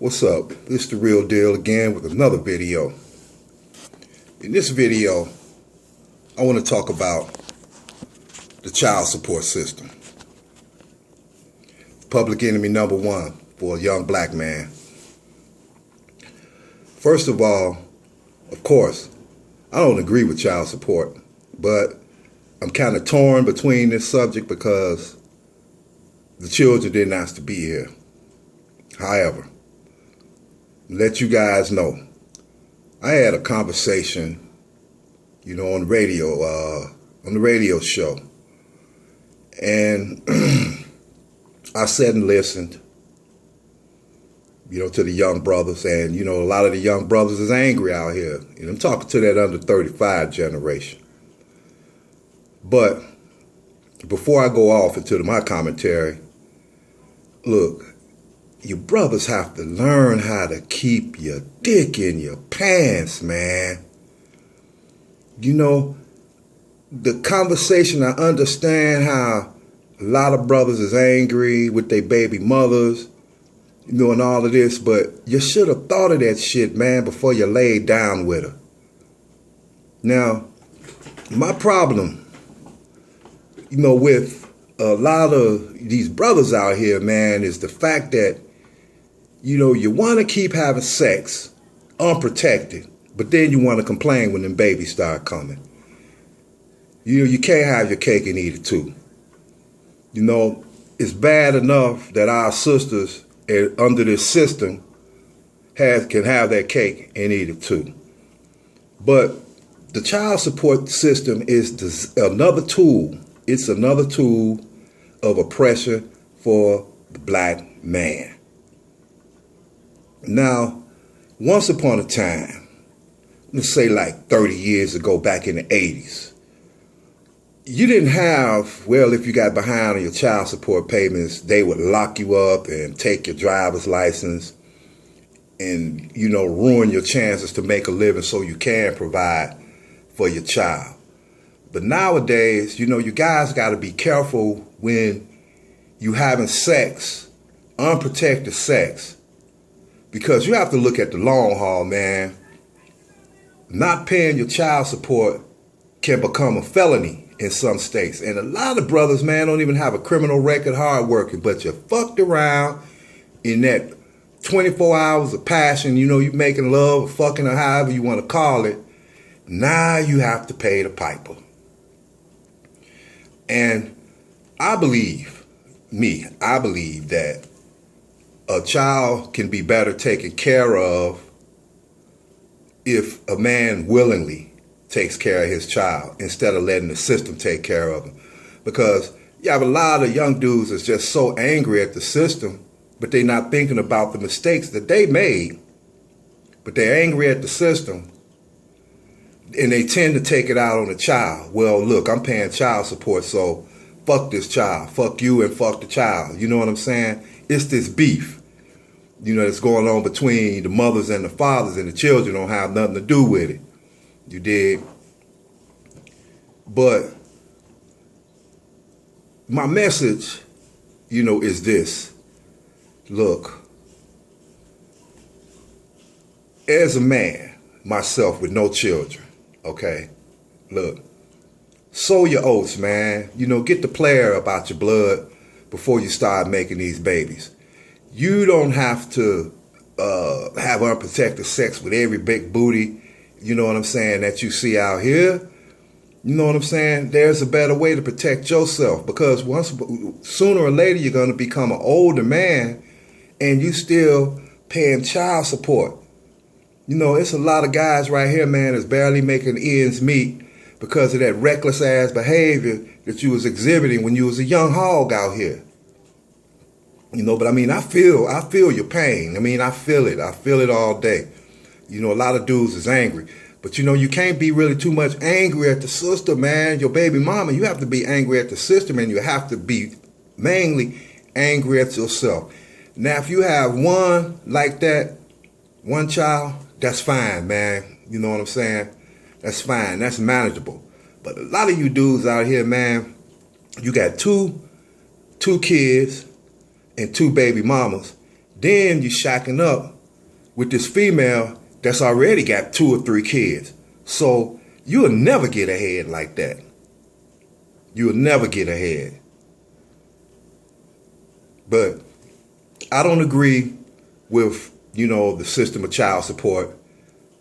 What's up? It's the real deal again with another video. In this video, I want to talk about the child support system. Public enemy number one for a young black man. First of all, of course, I don't agree with child support, but I'm kind of torn between this subject because the children didn't ask to be here. However, let you guys know, I had a conversation, on the radio show, and I sat and listened, to the young brothers, and a lot of the young brothers is angry out here. I'm talking to that under 35 generation. But before I go off into my commentary, look, you brothers have to learn how to keep your dick in your pants, man. The conversation, I understand how a lot of brothers is angry with their baby mothers, and all of this, but you should have thought of that shit, man, before you laid down with her. Now, my problem, with a lot of these brothers out here, man, is the fact that you want to keep having sex unprotected, but then you want to complain when them babies start coming. You can't have your cake and eat it too. It's bad enough that our sisters under this system can have their cake and eat it too. But the child support system is another tool. It's another tool of oppression for the black man. Now, once upon a time, let's say like 30 years ago, back in the 80s, you didn't have, if you got behind on your child support payments, they would lock you up and take your driver's license and, ruin your chances to make a living so you can provide for your child. But nowadays, you guys got to be careful when you having sex, unprotected sex, because you have to look at the long haul, man. Not paying your child support can become a felony in some states. And a lot of brothers, man, don't even have a criminal record, hard working, but you fucked around in that 24 hours of passion, you making love or fucking or however you want to call it. Now you have to pay the piper. And I believe that a child can be better taken care of if a man willingly takes care of his child instead of letting the system take care of him. Because you have a lot of young dudes that's just so angry at the system, but they're not thinking about the mistakes that they made, but they're angry at the system, and they tend to take it out on the child. Well, look, I'm paying child support, so fuck this child, fuck you and fuck the child. You know what I'm saying? It's this beef, that's going on between the mothers and the fathers, and the children don't have nothing to do with it. You dig? But my message, is this. Look, as a man, myself with no children, okay, look, sow your oats, man. Get the player about your blood before you start making these babies. You don't have to have unprotected sex with every big booty, that you see out here. You know what I'm saying? There's a better way to protect yourself, because sooner or later you're going to become an older man and you still paying child support. It's a lot of guys right here, man, that's barely making ends meet because of that reckless ass behavior that you was exhibiting when you was a young hog out here. But I feel your pain. I feel it. I feel it all day. A lot of dudes is angry. But, you can't be really too much angry at the sister, man, your baby mama. You have to be angry at the system, and you have to be mainly angry at yourself. Now, if you have one like that, one child, that's fine, man. You know what I'm saying? That's fine. That's manageable. But a lot of you dudes out here, man, you got two kids and two baby mamas. Then you shacking up with this female that's already got 2 or 3 kids. So you'll never get ahead like that. You'll never get ahead. But I don't agree with, the system of child support,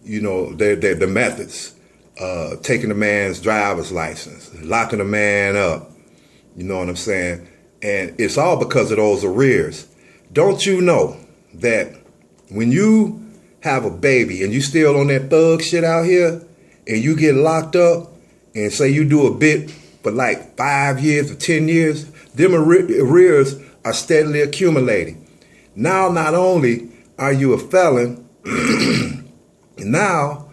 the methods, taking a man's driver's license, locking a man up, you know what I'm saying? And it's all because of those arrears. Don't you know that when you have a baby and you still on that thug shit out here and you get locked up and say you do a bit for like 5 years or 10 years, them arrears are steadily accumulating. Now, not only are you a felon, now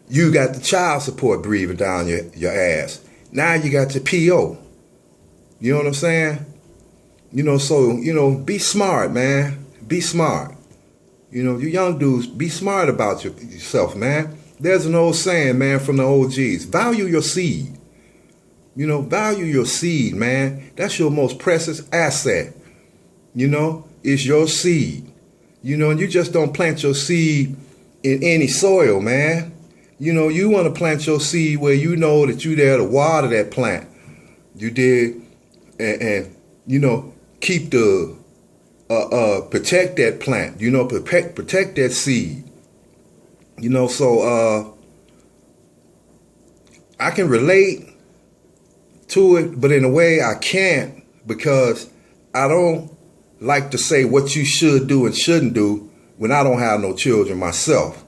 you got the child support breathing down your ass. Now you got your PO. You know what I'm saying? So, be smart, man. Be smart. You young dudes, be smart about yourself, man. There's an old saying, man, from the OGs. Value your seed. Value your seed, man. That's your most precious asset. It's your seed. And you just don't plant your seed in any soil, man. You want to plant your seed where you know that you're there to water that plant. You did, and keep the protect that plant. Protect that seed. So I can relate to it, but in a way I can't, because I don't like to say what you should do and shouldn't do when I don't have no children myself.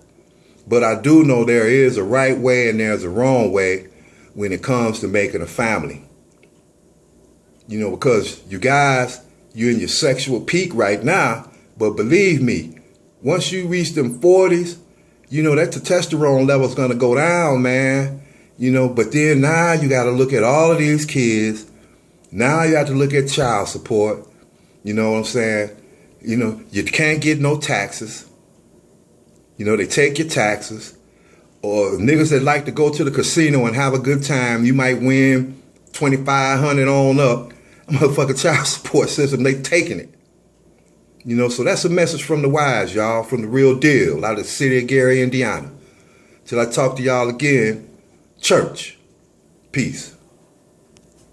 But I do know there is a right way and there's a wrong way when it comes to making a family. Because you guys, you're in your sexual peak right now, but believe me, once you reach them 40s, that testosterone level is going to go down, man. But then now you got to look at all of these kids. Now you have to look at child support. You know what I'm saying? You can't get no taxes. They take your taxes. Or niggas that like to go to the casino and have a good time, you might win $2,500 on up. Motherfucking child support system, they taking it. So that's a message from the wise, y'all, from the real Dill out of the city of Gary, Indiana. Till I talk to y'all again, church. Peace.